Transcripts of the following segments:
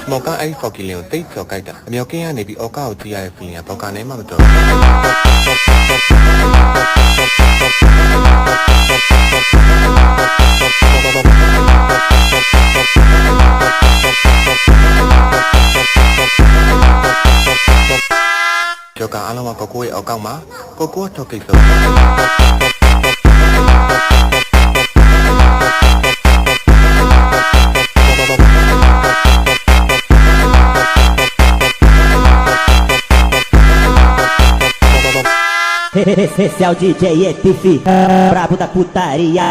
မော်ကအဲ့ဖော်ကီလင်ကိုတိတ်ကျော်ကြိုက်တာအမြောက်ကင်းကနေပြီးအော်ကာကိုကြည့်ရတဲ့ feeling ကဘောက်ကနေမှမတော်ကျော်ကအားလုံးကကိုကိုရဲ့အောက်ကောက်မှာကိုကိုထောက်ကိစ္စEsse é o DJ ETF Brabo da putaria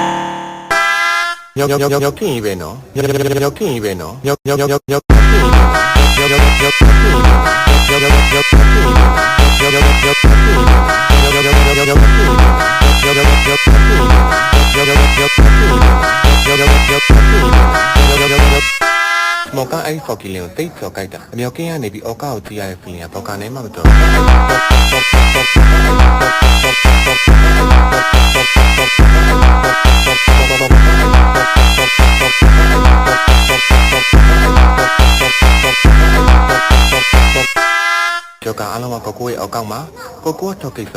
မော်ကအဲ့ဖော်ကီလင်ကိုတိတ်ကျော်ကြိုက်တာအမြောက်ကင်းကနေပြီးအော်ကာကိုကြည့်ရတဲ့ feeling ကဘောက်ကနေမှမတော်ကျော်ကအားလုံးကကိုကိုရဲ့အောက်ကောက်မှာကိုကိုထောက်ကိစ္စ